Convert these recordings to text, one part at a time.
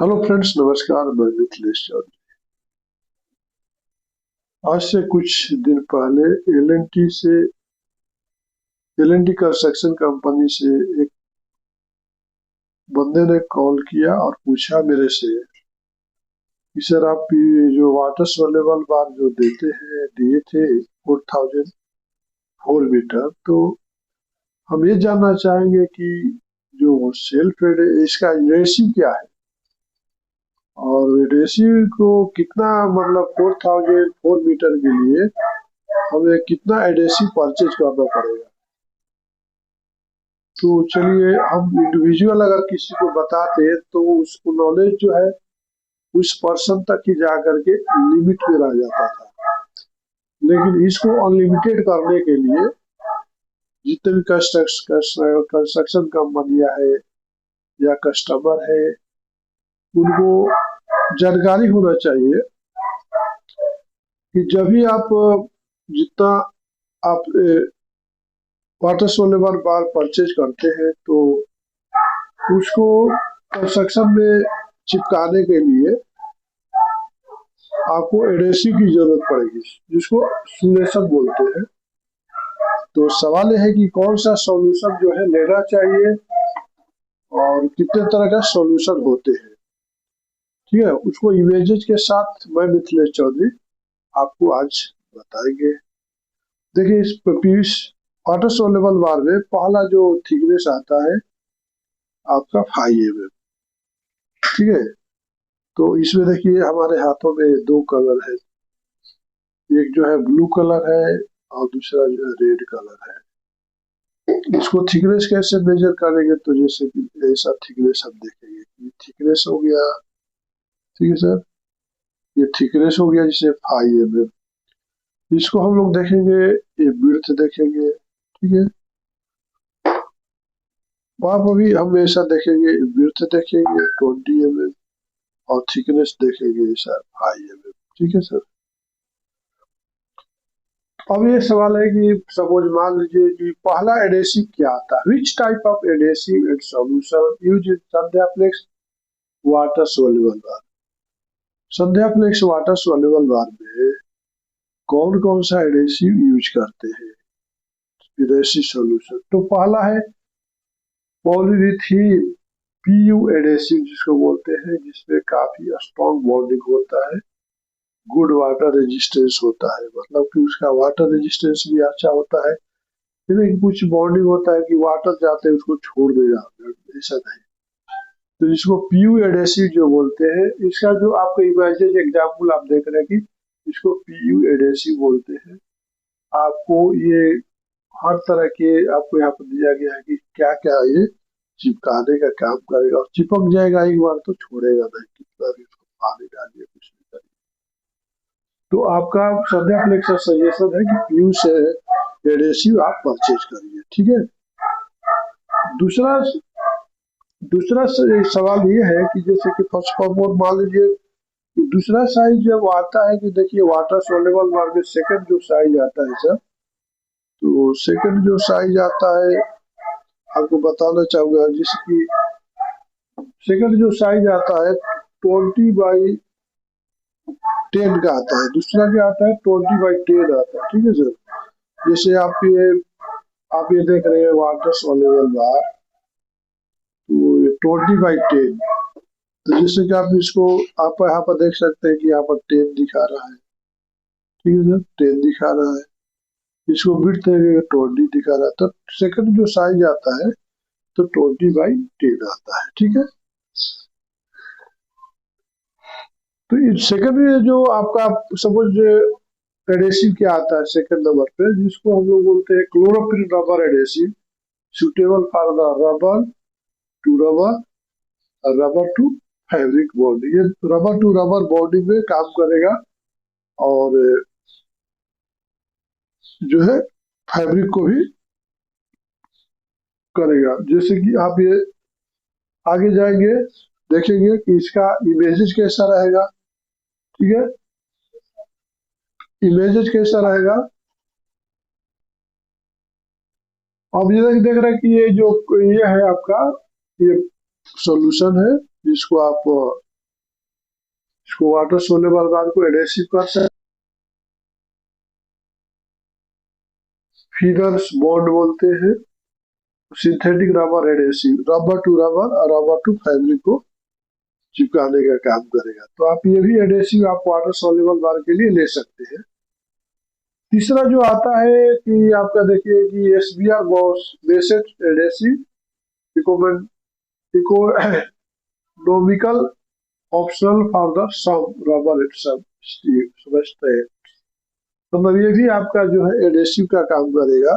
Hello friends, नमस्कार। मैं मिथिलेश चौधरी। आज से कुछ दिन पहले L N T construction company से एक बंदे ने कॉल किया और पूछा मेरे से कि सर, आप ये जो वाटर सोलेबल बार जो देते हैं दिए थे 4004 मीटर, तो हम ये जानना चाहेंगे कि जो सेल्फ इसका रेशियो क्या है और रेशियो को कितना, मतलब 4004 मीटर के लिए हमें कितना एडेसिव परचेज करना पड़ेगा। तो चलिए, हम इंडिविजुअल अगर किसी को बताते तो उसको नॉलेज जो है उस पर्सन तक ही जा करके लिमिट में रह जाता था। लेकिन इसको अनलिमिटेड करने के लिए जितने भी कंस्ट्रक्शन कंपनियां है या कस्टमर है, उनको जानकारी होना चाहिए कि जब भी आप जितना आप वाटर सोलेबल बार परचेज करते हैं तो उसको कंस्ट्रक्शन में चिपकाने के लिए आपको एडेसिव की जरूरत पड़ेगी, जिसको सोल्यूशन बोलते हैं। तो सवाल यह है कि कौन सा सॉल्यूशन जो है लेना चाहिए और कितने तरह का सॉल्यूशन होते हैं। ठीक है, उसको इमेजेस के साथ मैं मिथिलेश चौधरी आपको आज बताएंगे। देखिए, इस पीस वाटर सोलेबल बार में पहला जो थिकनेस आता है आपका 5 mm। ठीक है, तो इसमें देखिए हमारे हाथों में दो कलर है, एक जो है ब्लू कलर है और दूसरा जो है रेड कलर है। इसको थिकनेस कैसे मेजर करेंगे, तो जैसे कि ऐसा थिकनेस हम देखेंगे कि थिकनेस हो गया। ठीक है सर, ये थिकनेस हो गया जैसे 5 mm। इसको हम लोग देखेंगे, ये विड्थ देखेंगे। ठीक है, वहां पर भी हम ऐसा देखेंगे, विड्थ देखेंगे 20 mm और थिकनेस देखेंगे सर 5 mm। ठीक है सर, अब ये सवाल है कि सपोज मान लीजिए कि पहला एडेसिव क्या आता है, which type of adhesive and solution use in Sandhyaflex water soluble bar. Sandhyaflex water soluble bar में कौन कौन सा एडेसिव यूज करते हैं, एडेसिव सॉल्यूशन। तो पहला है पॉलीरीथीन पीयू एडेसिव, जिसको बोलते हैं, जिसमें काफी स्ट्रॉन्ग बॉन्डिंग होता है, गुड वाटर रेजिस्टेंस होता है, मतलब कि उसका वाटर रेजिस्टेंस भी अच्छा होता है। लेकिन कुछ बॉन्डिंग होता है कि वाटर जाते हैं उसको छोड़ देगा, ऐसा नहीं। तो जिसको पीयू एडेसिव जो बोलते हैं, इसका जो आपको इमेजेस एग्जाम्पल आप देख रहे हैं कि इसको पीयू एडेसिव बोलते हैं। आपको ये हर तरह के आपको यहाँ पर दिया गया है कि क्या क्या ये चिपकाने का काम करेगा, और चिपक जाएगा एक बार तो छोड़ेगा नहीं, कितना भी उसको पानी डालिए कुछ भी करिए। तो आपका संध्याफ्लेक्स का सजेशन है कि पीयू से एडेसिव आप परचेज करिए। ठीक है, दूसरा दूसरा सवाल ये है कि जैसे कि फर्स्ट ऑफ ऑल मान लीजिए दूसरा साइज जब आता है कि देखिए वाटर सोल्यूबल बार में सेकंड जो साइज आता है सर, तो सेकंड जो साइज आता है आपको बताना चाहूंगा, जिसकी सेकंड जो साइज आता है 20/10 का आता है। दूसरा क्या आता है 20/10 आता है। ठीक है सर, जैसे आप ये देख रहे हैं वाटर सोल्यूबल बार, तो ये 20/10, तो जैसे कि आप इसको आप यहाँ पर देख सकते हैं कि यहाँ पर 10 दिखा रहा है। ठीक है सर, 10 दिखा रहा है, इसको विड्थ 20 दिखा रहा है। तो सेकंड जो साइज आता है तो 20/10 आता है। ठीक है, तो सेकंड में जो आपका सपोज एडेसिव क्या आता है सेकंड नंबर पे, जिसको हम लोग बोलते हैं chlorophyll rubber adhesive, suitable for the rubber to fabric bonding. ये रबर टू रबर बॉन्डिंग में काम करेगा और जो है फैब्रिक को भी करेगा। जैसे कि आप ये आगे जाएंगे देखेंगे कि इसका इमेजेस कैसा रहेगा। ठीक है, इमेजेस कैसा रहेगा, अब ये देख रहे हैं कि ये जो ये है आपका ये सॉल्यूशन है, जिसको आप इसको वाटर सोल्यूबल बार को एडेसिव कर सकते। फीडर्स बॉन्ड बोलते हैं। Synthetic rubber adhesive, rubber to rubber और रबर टू फैब्रिक को चिपकाने का काम करेगा। तो आप ये भी एडेसिव आप वाटर सोल्यूबल बार के लिए ले सकते हैं। तीसरा जो आता है कि आपका देखिए कि SBR base based adhesive economical optional for the some rubber मतलब ये भी आपका जो है एडेसिव का काम करेगा।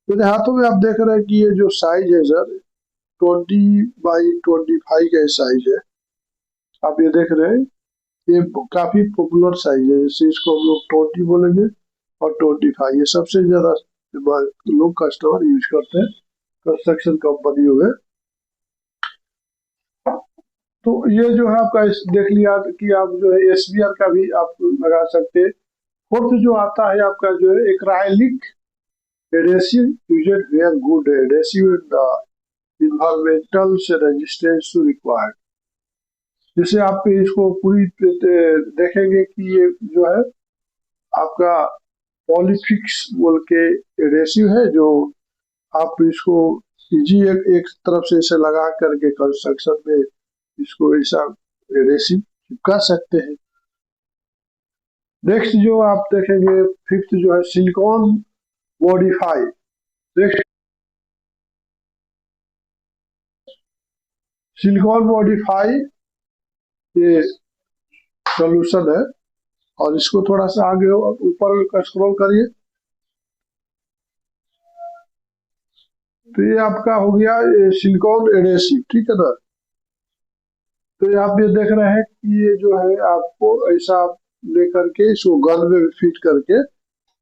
मेरे हाथों में आप देख रहे हैं कि ये जो साइज है सर 20x25 का साइज है। आप ये देख रहे हैं ये काफी पॉपुलर साइज है, जैसे इसको हम लोग 20 बोलेंगे और 25 ये सबसे ज्यादा लोग कस्टमर यूज करते हैं कंस्ट्रक्शन कंपनियों में। तो ये जो है आपका देख लिया कि आप जो है SBR का भी आप लगा सकते हैं। फोर्थ जो आता है आपका जो है acrylic adhesive used where good adhesive in the environmental resistance to required. जैसे आप इसको पूरी देखेंगे कि ये जो है आपका पॉलीफिक्स बोल के एडेसिव है, जो आप इसको इजी एक तरफ से इसे लगा करके कंस्ट्रक्शन में इसको ऐसा एडेसिव चिपका सकते हैं। नेक्स्ट जो आप देखेंगे फिफ्थ जो है silicon modify. Next silicon modify ये सॉल्यूशन है, और इसको थोड़ा सा आगे ऊपर का स्क्रॉल करिए तो ये आपका हो गया सिलिकॉन एडेसिव, ठीक है ना। तो आप ये देख रहे हैं कि ये जो है आपको ऐसा लेकर के इसको गन में फिट करके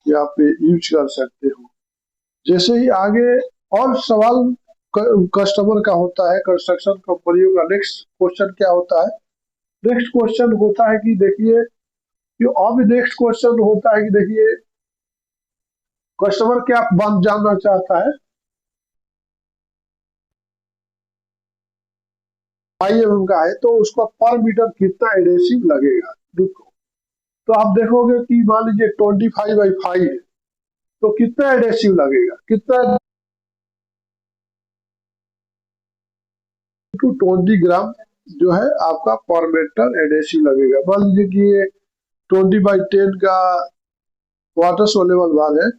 यहाँ पे यूज कर सकते हो। जैसे ही आगे और सवाल कस्टमर का होता है, कंस्ट्रक्शन कंपनियों का नेक्स्ट क्वेश्चन क्या होता है? नेक्स्ट क्वेश्चन होता है कि देखिए अब नेक्स्ट क्वेश्चन होता है कि देखिए कस्टमर क्या जानना चाहता है, IMM का है तो उसका पर मीटर कितना एडेसिव लगेगा। तो आप देखोगे कि मान लीजिए 25x5 है तो कितना एडेसिव लगेगा, कितना 20 ग्राम जो है आपका पर मीटर एडेसिव लगेगा। मान लीजिए कि ये 20x10 का वाटर सोल्यूबल बार है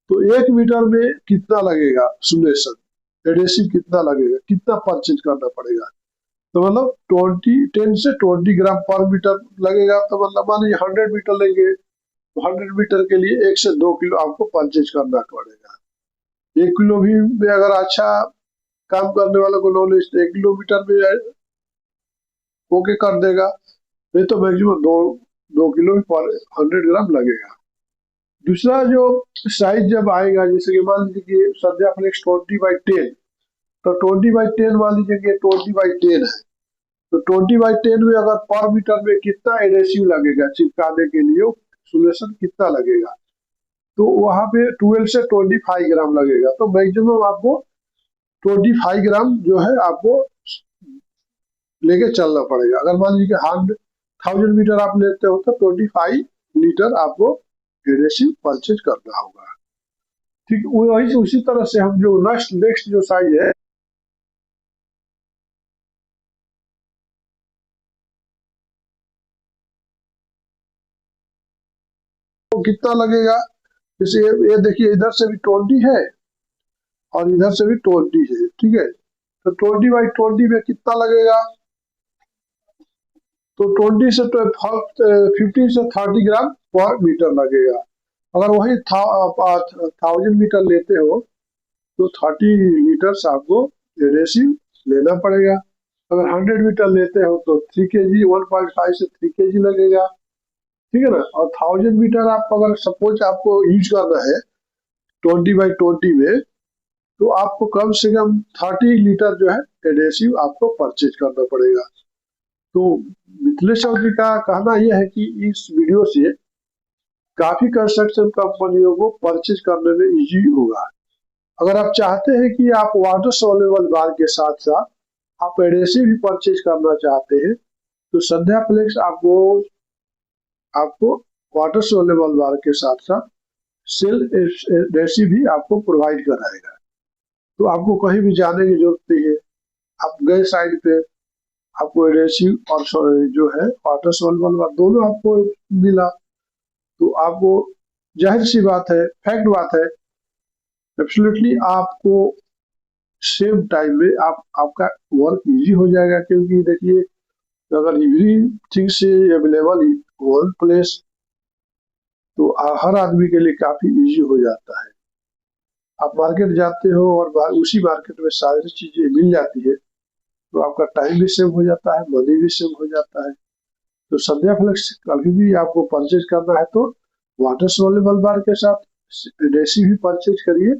तो 1 मीटर में कितना लगेगा सोल्यूशन एडेसिव, कितना लगेगा, कितना परचेज करना पड़ेगा। तो मतलब 10 से 20 ग्राम पर मीटर लगेगा। तो मतलब मान लीजिए 100 मीटर लेंगे तो 100 मीटर के लिए 1 से 2 किलो आपको परचेज करना पड़ेगा। 1 किलो भी में अगर अच्छा काम करने वालों को नॉलेज 1 किलोमीटर में ओके कर देगा, नहीं तो मैक्सिमम 2 किलो पर 100 ग्राम लगेगा। दूसरा जो साइज जब आएगा, जैसे कि मान लीजिए कि सद्या फ्लेक्स 20x10 तो 20x10 मान लीजिए कि 20x10 है तो 20x10 में अगर पर मीटर में कितना एडेसिव लगेगा चिपकाने के लिए, सोल्यूशन कितना लगेगा, तो वहां पे 12 से 25 ग्राम लगेगा। तो मैक्सिमम आपको 25 ग्राम जो है आपको लेके चलना पड़ेगा। अगर मान लीजिए 1000 मीटर आप लेते हो तो 25 लीटर आपको एडेसिव परचेज करना होगा। ठीक वही उसी तरह से हम जो नेक्स्ट जो साइज है तो कितना लगेगा। जैसे ये देखिए इधर से भी 20 है और इधर से भी 20 है, ठीक है। तो 20x20 में कितना लगेगा, तो 20 से 15 से 30 ग्राम पर मीटर लगेगा। अगर वही 1000 मीटर लेते हो तो 30 लीटर आपको एडेसिव लेना पड़ेगा। अगर 100 मीटर लेते हो तो 3 kg 1.5 से 3 kg लगेगा, ठीक है ना। और 1000 मीटर आप अगर सपोज आपको यूज करना है 20x20 में तो आपको कम से कम 30 लीटर जो है एडेसिव आपको परचेज करना पड़ेगा। तो मिथिलेश चौधरी का कहना यह है कि इस वीडियो से काफी कंस्ट्रक्शन कंपनियों को परचेज करने में इजी होगा। अगर आप चाहते हैं कि आप वाटर सोल्यूबल बार के साथ साथ आप एडेसिव भी परचेज करना चाहते हैं तो संध्या फ्लेक्स आपको वाटर सोल्यूबल बार के साथ साथ सेल एडेसिव भी आपको प्रोवाइड कराएगा। तो आपको कहीं भी जाने की जरूरत नहीं है, आप गए साइड पे आपको एडेसिव और जो है वाटर सोल्यूबल बार दोनों आपको मिला, तो आपको जाहिर सी बात है, फैक्ट बात है, एब्सोल्युटली आपको सेम टाइम में आपका वर्क इजी हो जाएगा। क्योंकि देखिए अगर एवरीथिंग से अवेलेबल वन प्लेस तो हर आदमी के लिए काफी इजी हो जाता है। आप मार्केट जाते हो और उसी मार्केट में सारी चीजें मिल जाती है, तो आपका टाइम भी सेव हो जाता है, मनी भी सेव हो जाता है। तो संध्या फ्लेक्स कभी भी आपको परचेज करना है तो वाटर सोल्यूबल बार के साथ एडेसिव भी परचेज करिए,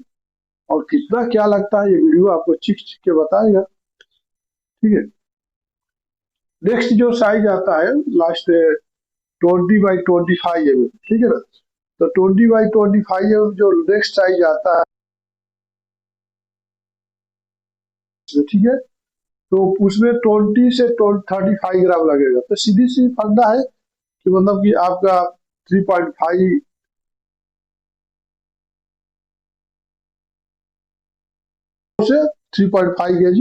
और कितना क्या लगता है ये वीडियो आपको चिक चिक के बताएगा। ठीक है, नेक्स्ट जो साइज आता है लास्ट 20x25 mm, ठीक है ना। तो 20x25 mm जो नेक्स्ट साइज आता है, ठीक है, तो उसमें 20 से 35 ग्राम लगेगा। तो सीधी सी फंडा है कि मतलब कि आपका 3.5 से 3.5 kg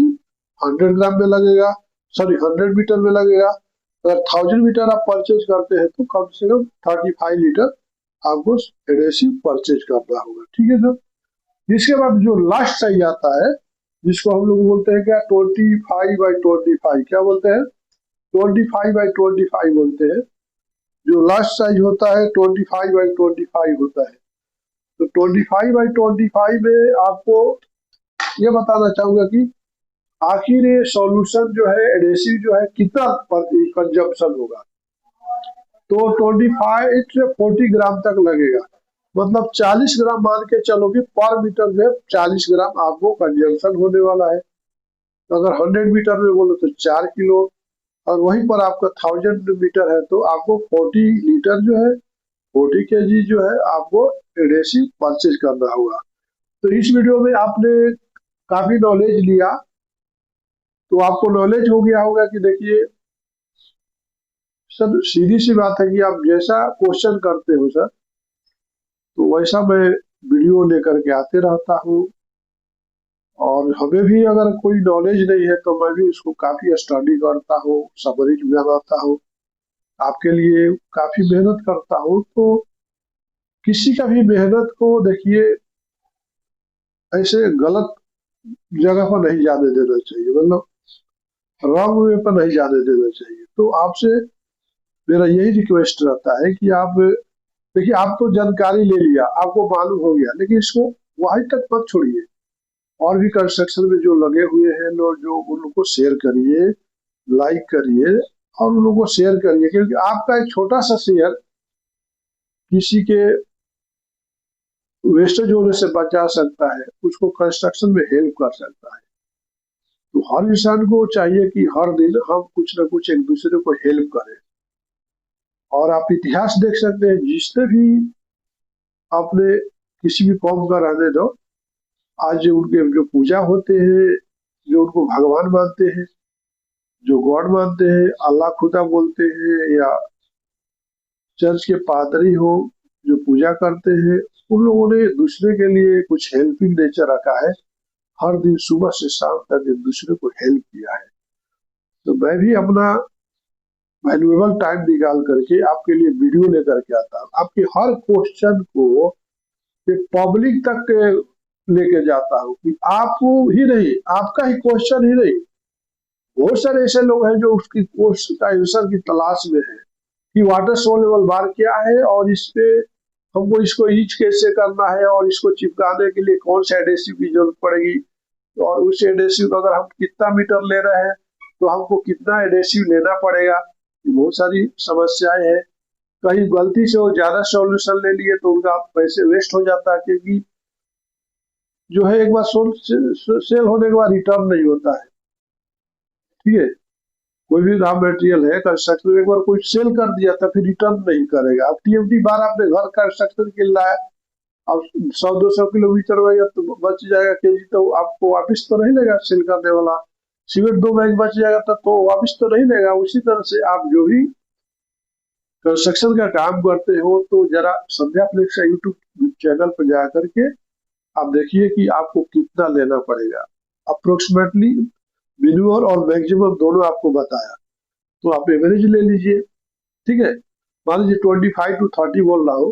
100 ग्राम में लगेगा, सॉरी 100 मीटर में लगेगा। अगर 1000 मीटर आप परचेज करते हैं तो कम से कम 35 लीटर आपको एडेसिव परचेज करना होगा। ठीक है सर। इसके बाद जो लास्ट साइज आता है जिसको हम लोग बोलते हैं क्या 25x25, क्या बोलते हैं 25x25 बोलते हैं। जो लास्ट साइज होता है 25x25 होता है। तो 25x25 में आपको ये बताना चाहूंगा कि आखिर ये सॉल्यूशन जो है एडेसिव जो है कितना कंजप्शन होगा। तो 25 से 40 ग्राम तक लगेगा, मतलब 40 ग्राम मान के चलो कि पर मीटर में 40 ग्राम आपको कंजम्पशन होने वाला है। तो अगर 100 मीटर में बोलो तो 4 किलो, और वहीं पर आपका 1000 मीटर है तो आपको 40 लीटर जो है 40 kg जो है आपको एडेसिव परचेज करना होगा। तो इस वीडियो में आपने काफी नॉलेज लिया, तो आपको नॉलेज हो गया होगा कि देखिए सर सीधी सी बात है कि आप जैसा क्वेश्चन करते हो सर तो वैसा मैं वीडियो लेकर के आते रहता हूँ, और हमें भी अगर कोई नॉलेज नहीं है तो मैं भी उसको काफी स्टडी करता हूँ, समरी बनाता हूँ, आपके लिए काफी मेहनत करता हूँ। तो किसी का भी मेहनत को देखिए ऐसे गलत जगह पर नहीं जाने देना चाहिए, मतलब रॉन्ग वे पर नहीं जाने देना चाहिए। तो आपसे मेरा यही रिक्वेस्ट रहता है कि आप देखिए, आप तो जानकारी ले लिया, आपको मालूम हो गया, लेकिन इसको वहीं तक मत छोड़िए। और भी कंस्ट्रक्शन में जो लगे हुए हैं लोग, जो उन लोगों को शेयर करिए, लाइक करिए और उन लोगों को शेयर करिए, क्योंकि आपका एक छोटा सा शेयर किसी के वेस्टेज होने से बचा सकता है, उसको कंस्ट्रक्शन में हेल्प कर सकता है। तो हर इंसान को चाहिए कि हर दिन हम कुछ न कुछ एक दूसरे को हेल्प करें। और आप इतिहास देख सकते हैं, जिसने भी अपने किसी भी कौम का रहने दो, आज उनके जो पूजा होते हैं, जो उनको भगवान मानते हैं, जो गॉड मानते हैं, अल्लाह खुदा बोलते हैं, या चर्च के पादरी हो जो पूजा करते हैं, उन लोगों ने दूसरे के लिए कुछ हेल्पिंग नेचर रखा है। हर दिन सुबह से शाम तक एक दूसरे को हेल्प किया है। तो मैं भी अपना वैल्यूएबल टाइम निकाल करके आपके लिए वीडियो लेकर के आता हूँ, आपके हर क्वेश्चन को एक पब्लिक तक लेके जाता हूँ कि आप ही नहीं, आपका ही क्वेश्चन ही नहीं, बहुत सारे ऐसे लोग हैं जो उसकी क्वेश्चन का आंसर की तलाश में है कि वाटर सोल्यूबल बार क्या है, और इस पे हमको इसको ईच कैसे करना है, और इसको चिपकाने के लिए कौन सा एडेसिव की जरूरत पड़ेगी, और उस एडेसिव का अगर हम कितना मीटर ले रहे हैं तो हमको कितना एडेसिव लेना पड़ेगा। बहुत सारी समस्याएं हैं। कहीं गलती से वो ज्यादा सॉल्यूशन ले लिए तो उनका पैसे वेस्ट हो जाता है, क्योंकि जो है एक बार सेल होने के बाद रिटर्न नहीं होता है। ठीक है, कोई भी रॉ मटेरियल है कंस्ट्रक्शन में, एक बार कोई सेल कर दिया था फिर रिटर्न नहीं करेगा। अब टीएमटी बार आपने घर कंस्ट्रक्शन के लिए लाया, अब 100-200 किलोमीटर में तो बच जाएगा केजी, तो आपको वापिस तो नहीं लेगा सेल करने वाला। सीमेंट 2 बैग बच जाएगा तो वापिस तो नहीं लेगा। उसी तरह से आप जो भी कंस्ट्रक्शन का काम करते हो तो जरा संध्या फ्लेक्स का यूट्यूब चैनल पर जा करके आप देखिए कि आपको कितना लेना पड़ेगा। अप्रोक्सीमेटली मिनिमम और मैक्सिमम दोनों आपको बताया, तो आप एवरेज ले लीजिए। ठीक है, मान लीजिए 25 to 30 बोल रहा हो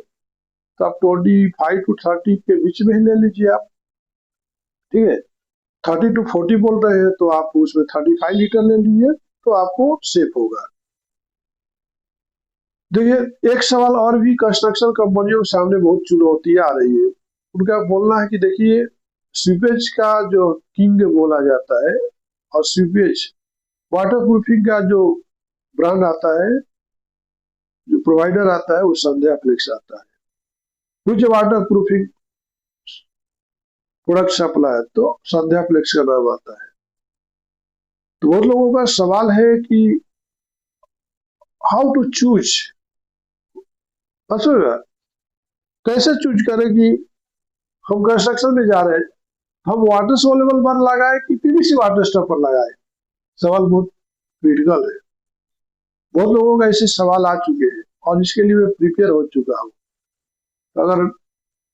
तो आप 25 to 30 के बीच में ही ले लीजिए आप। ठीक है, 30 to 40 बोल रहे हैं तो आप उसमें 35 लीटर ले लीजिए तो आपको सेफ होगा। देखिए, एक सवाल और भी कंस्ट्रक्शन कंपनियों के सामने बहुत चुनौतियां आ रही है। उनका बोलना है कि देखिए, सीपेज का जो किंग बोला जाता है और सीपेज वाटर प्रूफिंग का जो ब्रांड आता है, जो प्रोवाइडर आता है, वो संध्या फ्लेक्स आता है। कुछ वाटर प्रूफिंग प्रोडक्ट सप्लाई तो संध्या फ्लेक्स का नाम आता है। तो बहुत लोगों का सवाल है कि हाउ टू चूज, कैसे चूज करें कि हम कंस्ट्रक्शन में जा रहे हैं, हम वाटर सोलेबल बार लगाए कि पीवीसी वाटर स्टॉपर लगाए। सवाल बहुत क्रिटिकल है। बहुत लोगों का ऐसे सवाल आ चुके हैं और इसके लिए मैं प्रिपेयर हो चुका हूँ। अगर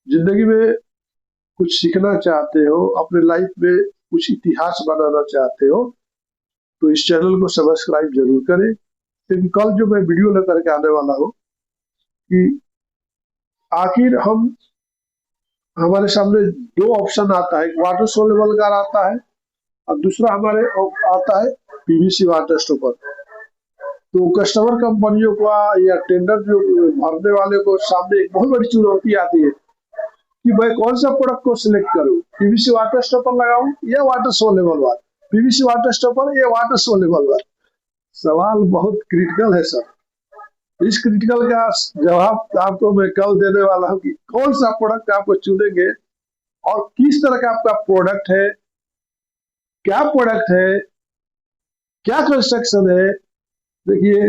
जिंदगी में कुछ सीखना चाहते हो, अपने लाइफ में कुछ इतिहास बनाना चाहते हो, तो इस चैनल को सब्सक्राइब जरूर करें। क्योंकि कल जो मैं वीडियो लेकर के आने वाला हूँ कि आखिर हमारे सामने 2 ऑप्शन आता है, एक वाटर सोलेबल का आता है और दूसरा हमारे आता है पीवीसी वाटर स्टॉपर। तो कस्टमर कंपनियों का या टेंडर जो भरने वाले को सामने एक बहुत बड़ी चुनौती आती है कि मैं कौन सा प्रोडक्ट को सिलेक्ट करूं, पीवीसी वाटर स्टॉपर लगाऊं या water soluble water, PVC water stopper या वाटर सोलेबल वाटर। सवाल बहुत क्रिटिकल है सर। इस क्रिटिकल का जवाब आपको मैं कल देने वाला हूं कि कौन सा प्रोडक्ट आपको चुनेंगे और किस तरह का आपका प्रोडक्ट है, क्या प्रोडक्ट है, क्या कंस्ट्रक्शन है। देखिए,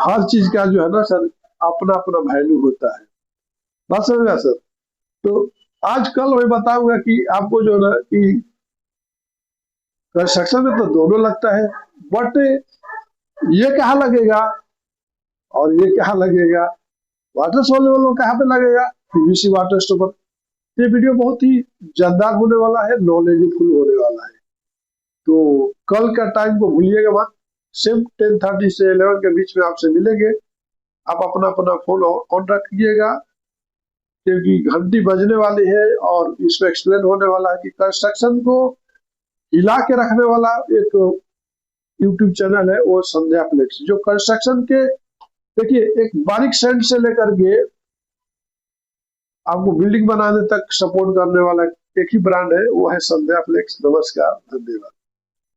हर चीज का जो है ना सर, अपना अपना वैल्यू होता है। बात समझ सर। तो आज कल मैं बताऊंगा कि आपको जो ना कि कंस्ट्रक्शन में तो दोनों लगता है, बट ये कहाँ लगेगा और ये कहाँ लगेगा, वाटर सोल्यूबल कहाँ पे लगेगा, पीवीसी वाटर स्टॉपर। ये वीडियो बहुत ही जानदार होने वाला है, नॉलेजफुल होने वाला है। तो कल का टाइम को भूलिएगा मत। सेम 10:30 से 11 के बीच में आपसे मिलेंगे। आप अपना अपना फोन ऑन रखिएगा क्योंकि घंटी बजने वाली है और इसमें एक्सप्लेन होने वाला है कि कंस्ट्रक्शन को हिला के रखने वाला एक यूट्यूब चैनल है, वो संध्या फ्लेक्स, जो कंस्ट्रक्शन के देखिए एक बारीक सेंट से लेकर के आपको बिल्डिंग बनाने तक सपोर्ट करने वाला एक ही ब्रांड है, वो है संध्या फ्लेक्स। नमस्कार, धन्यवाद।